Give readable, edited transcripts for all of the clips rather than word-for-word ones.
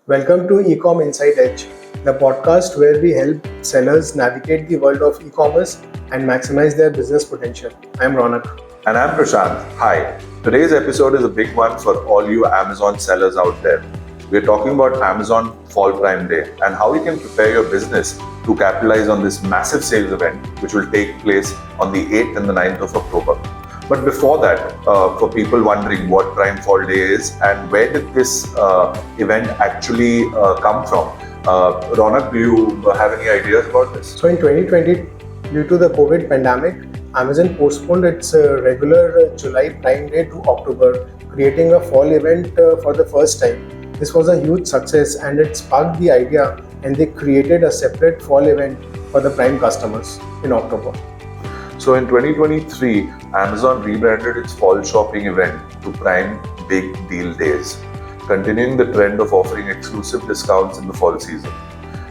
Welcome to Ecom Inside Edge, the podcast where we help sellers navigate the world of e-commerce and maximize their business potential. I'm Ronak. And I'm Prashant. Hi. Today's episode is a big one for all you Amazon sellers out there. We're talking about Amazon Fall Prime Day and how you can prepare your business to capitalize on this massive sales event, which will take place on the 8th and the 9th of October. But before that, for people wondering what Prime Fall Day is and where did this event actually come from, Ronak, do you have any ideas about this? So in 2020, due to the COVID pandemic, Amazon postponed its regular July Prime Day to October, creating a fall event for the first time. This was a huge success and it sparked the idea, and they created a separate fall event for the Prime customers in October. So in 2023, Amazon rebranded its fall shopping event to Prime Big Deal Days, continuing the trend of offering exclusive discounts in the fall season.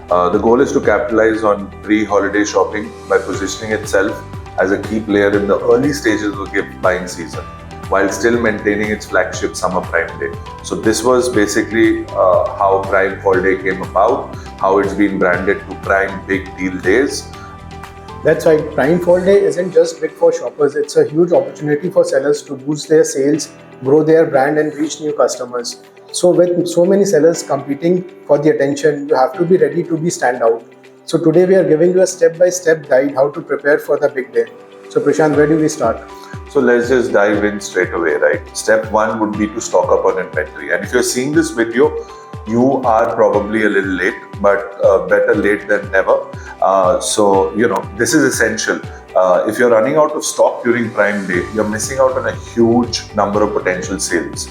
The goal is to capitalize on pre-holiday shopping by positioning itself as a key player in the early stages of gift buying season, while still maintaining its flagship Summer Prime Day. So this was basically how Prime Fall Day came about, how it's been branded to Prime Big Deal Days. That's right, Prime Fall Day isn't just big for shoppers, it's a huge opportunity for sellers to boost their sales, grow their brand and reach new customers. So with so many sellers competing for the attention, you have to be ready to be stand out. So today we are giving you a step-by-step guide how to prepare for the big day. So Prashant, where do we start? So let's just dive in straight away, right? Step one would be to stock up on inventory. And if you're seeing this video, you are probably a little late, but better late than never. So this is essential. If you're running out of stock during Prime Day, you're missing out on a huge number of potential sales.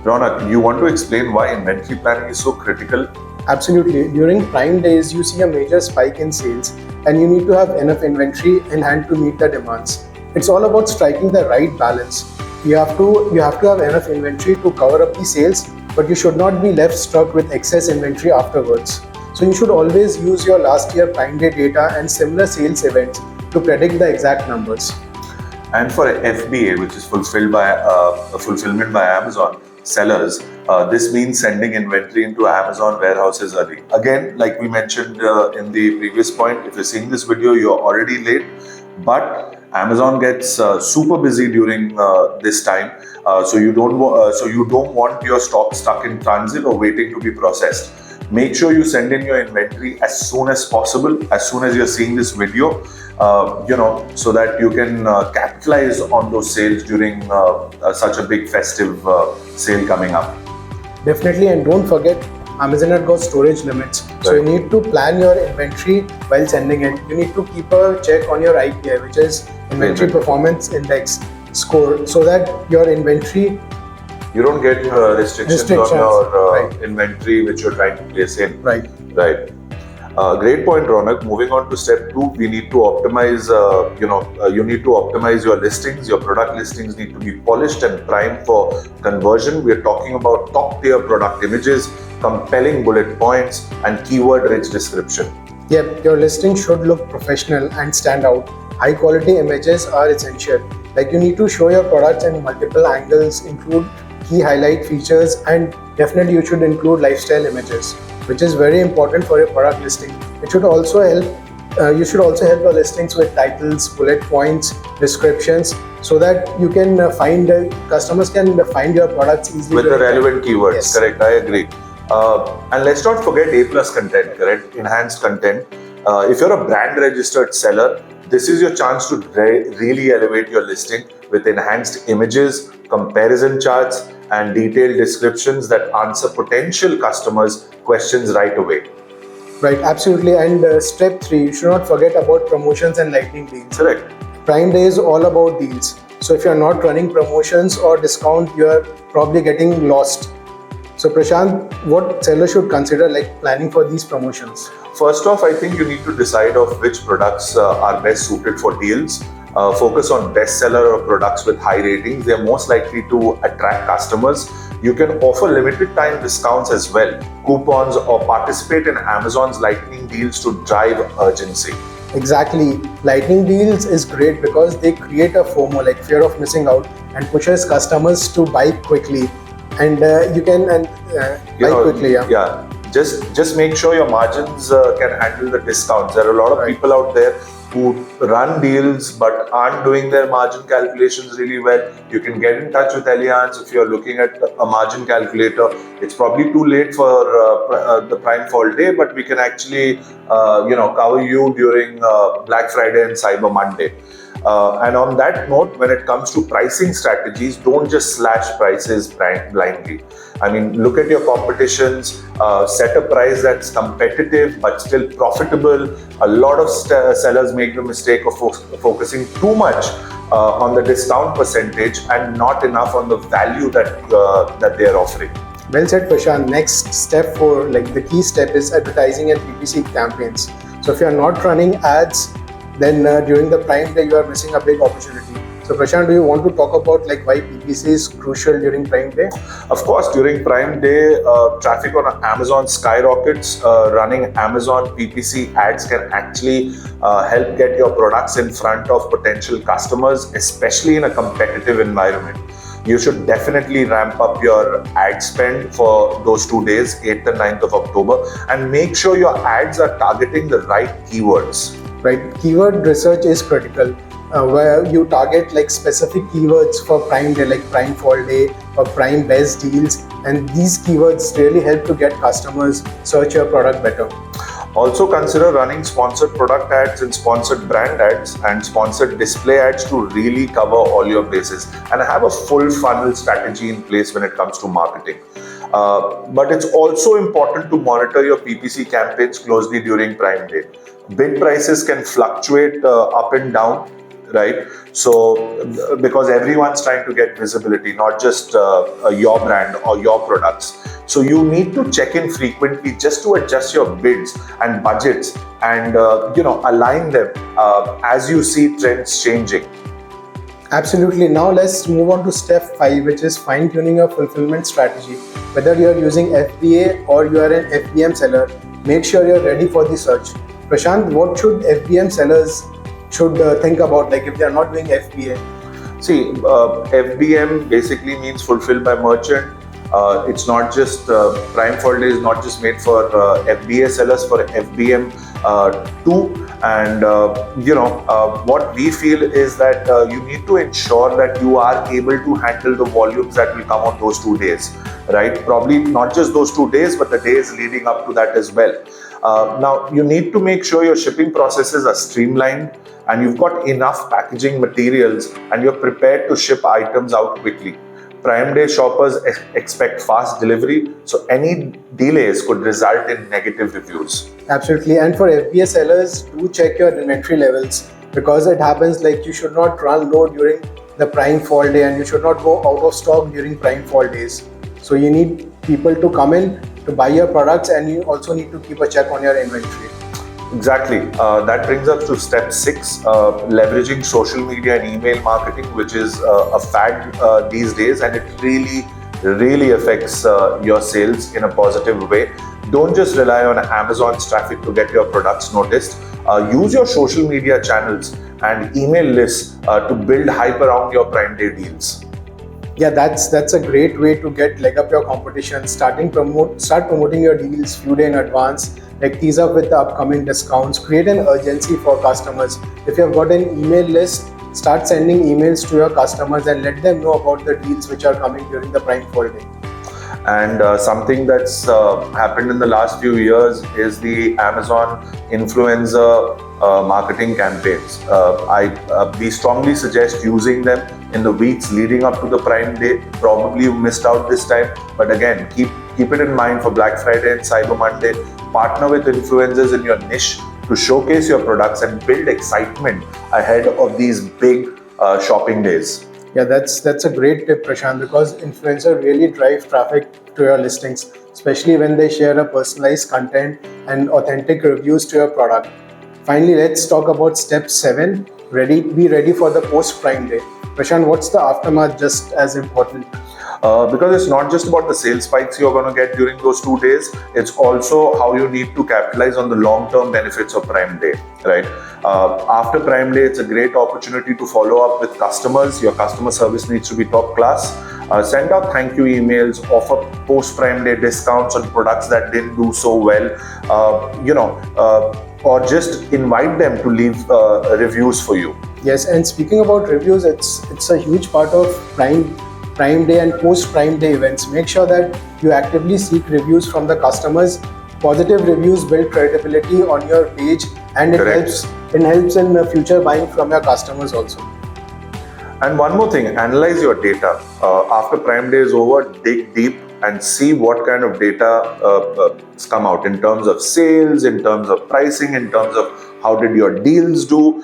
Ronak, you want to explain why inventory planning is so critical? Absolutely. During Prime Days, you see a major spike in sales and you need to have enough inventory in hand to meet the demands. It's all about striking the right balance. You have to have enough inventory to cover up the sales, but you should not be left stuck with excess inventory afterwards. So you should always use your last year Prime Day data and similar sales events to predict the exact numbers. And for FBA, which is fulfillment by Amazon sellers, this means sending inventory into Amazon warehouses early. Again, like we mentioned in the previous point, if you're seeing this video, you're already late, but Amazon gets super busy during this time, so you don't want your stock stuck in transit or waiting to be processed. Make sure you send in your inventory as soon as possible, as soon as you're seeing this video, so that you can capitalize on those sales during such a big festive sale coming up. Definitely, and don't forget, Amazon has got storage limits. So you need to plan your inventory while sending it. You need to keep a check on your IPI, which is Inventory Performance Index score, so that your inventory... You don't get restrictions on your inventory which you're trying to place in. Right. Great point, Ronak. Moving on to step 2, we need to optimize. You need to optimize your listings. Your product listings need to be polished and primed for conversion. We are talking about top-tier product images, compelling bullet points, and keyword-rich description. Yep, your listing should look professional and stand out. High-quality images are essential. Like, you need to show your products in multiple angles, include key highlight features, and definitely you should include lifestyle images, which is very important for your product listing. It should also help. You should also help your listings with titles, bullet points, descriptions, so that you can customers can find your products easily with the relevant keywords. Yes. Correct, I agree. And let's not forget A+ content, correct? Enhanced content. If you're a brand registered seller, this is your chance to really elevate your listing with enhanced images, comparison charts, and detailed descriptions that answer potential customers' questions right away. Right, absolutely. And step 3, you should not forget about promotions and lightning deals. Correct. Prime Day is all about deals. So if you're not running promotions or discount, you're probably getting lost. So Prashant, what sellers should consider like planning for these promotions? First off, I think you need to decide of which products are best suited for deals. Focus on bestseller or products with high ratings. They're most likely to attract customers. You can offer limited time discounts as well, coupons, or participate in Amazon's lightning deals to drive urgency. Exactly. Lightning deals is great because they create a FOMO, like fear of missing out, and pushes customers to buy quickly. And you can buy quickly. Yeah. just make sure your margins can handle the discounts. There are a lot of people out there who run deals but aren't doing their margin calculations really well. You can get in touch with Eleantz if you're looking at a margin calculator. It's probably too late for the Prime Fall Day, but we can actually cover you during Black Friday and Cyber Monday. And on that note, when it comes to pricing strategies, don't just slash prices blindly. I mean, look at your competitions, set a price that's competitive but still profitable. A lot of sellers make the mistake of focusing too much on the discount percentage and not enough on the value that they are offering. Well said, Prashant. Next step the key step is advertising and PPC campaigns. So if you are not running ads, then during the Prime Day, you are missing a big opportunity. So Prashant, do you want to talk about why PPC is crucial during Prime Day? Of course, during Prime Day, traffic on Amazon skyrockets. Running Amazon PPC ads can actually help get your products in front of potential customers, especially in a competitive environment. You should definitely ramp up your ad spend for those 2 days, 8th and 9th of October, and make sure your ads are targeting the right keywords. Right, keyword research is critical, where you target specific keywords for Prime Day, like Prime Fall Day or Prime Best Deals, and these keywords really help to get customers search your product better. Also consider running sponsored product ads and sponsored brand ads and sponsored display ads to really cover all your bases and have a full funnel strategy in place when it comes to marketing. But it's also important to monitor your PPC campaigns closely during Prime Day. Bid prices can fluctuate up and down, right? So because everyone's trying to get visibility, not just your brand or your products. So you need to check in frequently just to adjust your bids and budgets and align them as you see trends changing. Absolutely. Now let's move on to step 5, which is fine-tuning your fulfillment strategy. Whether you're using FBA or you are an FBM seller, make sure you're ready for the surge. Prashant, what should FBM sellers think about, if they're not doing FBA? See, FBM basically means fulfilled by merchant. It's not just Prime Fall Day is not just made for FBA sellers, for FBM too. And what we feel is that you need to ensure that you are able to handle the volumes that will come on those 2 days, right? Probably not just those 2 days, but the days leading up to that as well. Now, you need to make sure your shipping processes are streamlined and you've got enough packaging materials and you're prepared to ship items out quickly. Prime Day shoppers expect fast delivery, so any delays could result in negative reviews. Absolutely. And for FBA sellers, do check your inventory levels, because it happens you should not run low during the Prime Fall Day and you should not go out of stock during Prime Fall Days. So you need people to come in to buy your products, and you also need to keep a check on your inventory. Exactly. That brings us to step 6, leveraging social media and email marketing, which is a fad these days, and it really affects your sales in a positive way. Don't just rely on Amazon's traffic to get your products noticed. Use your social media channels and email lists to build hype around your Prime Day deals. Yeah, that's a great way to get leg up your competition. Start promoting your deals few days in advance. Tease up with the upcoming discounts. Create an urgency for customers. If you have got an email list, start sending emails to your customers and let them know about the deals which are coming during the Prime Fall Day. And something that's happened in the last few years is the Amazon influencer marketing campaigns. We strongly suggest using them in the weeks leading up to the Prime Day. Probably you missed out this time, but again, keep it in mind for Black Friday and Cyber Monday. Partner with influencers in your niche to showcase your products and build excitement ahead of these big shopping days. Yeah, that's a great tip, Prashant, because influencers really drive traffic to your listings, especially when they share a personalized content and authentic reviews to your product. Finally, let's talk about step 7, be ready for the post-Prime Day. Prashant, what's the aftermath just as important? Because it's not just about the sales spikes you're going to get during those 2 days, it's also how you need to capitalize on the long-term benefits of Prime Day, right? After Prime Day, it's a great opportunity to follow up with customers. Your customer service needs to be top class. Send out thank you emails, offer post Prime Day discounts on products that didn't do so well, or just invite them to leave reviews for you. Yes, and speaking about reviews, it's a huge part of Prime Day and post Prime Day events. Make sure that you actively seek reviews from the customers. Positive reviews build credibility on your page, and it helps in future buying from your customers also. And one more thing, analyze your data. After Prime Day is over, dig deep and see what kind of data come out in terms of sales, in terms of pricing, in terms of how did your deals do,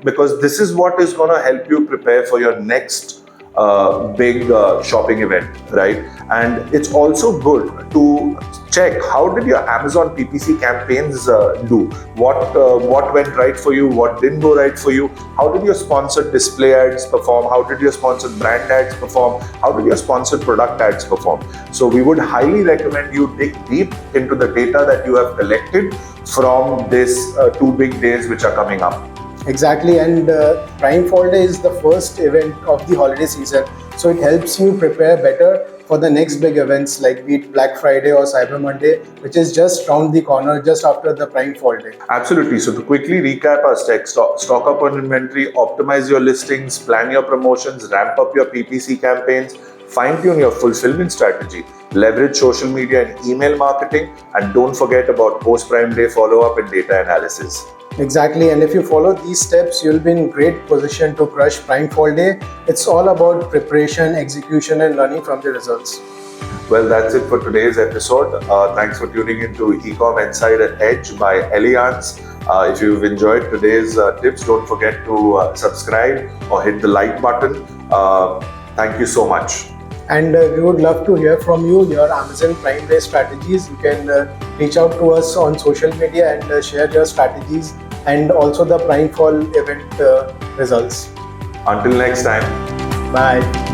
because this is what is going to help you prepare for your next big shopping event, right? And it's also good to check how did your Amazon PPC campaigns do, what went right for you, what didn't go right for you, how did your sponsored display ads perform, how did your sponsored brand ads perform, how did your sponsored product ads perform. So we would highly recommend you dig deep into the data that you have collected from this 2 big days which are coming up. Exactly, and Prime Fall Day is the first event of the holiday season, so it helps you prepare better for the next big events like be it Black Friday or Cyber Monday, which is just round the corner just after the Prime Fall Day. Absolutely. So to quickly recap our steps, stock up on inventory, optimize your listings, plan your promotions, ramp up your PPC campaigns, fine-tune your fulfillment strategy, leverage social media and email marketing, and don't forget about post-Prime Day follow-up and data analysis. Exactly, and if you follow these steps, you'll be in great position to crush Prime Fall Day. It's all about preparation, execution, and learning from the results. Well, that's it for today's episode. Thanks for tuning into Ecom Insight at Edge by Eleantz. If you've enjoyed today's tips, don't forget to subscribe or hit the like button. Thank you so much. And we would love to hear from you, your Amazon Prime Day strategies. You can reach out to us on social media and share your strategies and also the Prime Fall event results. Until next time. Bye.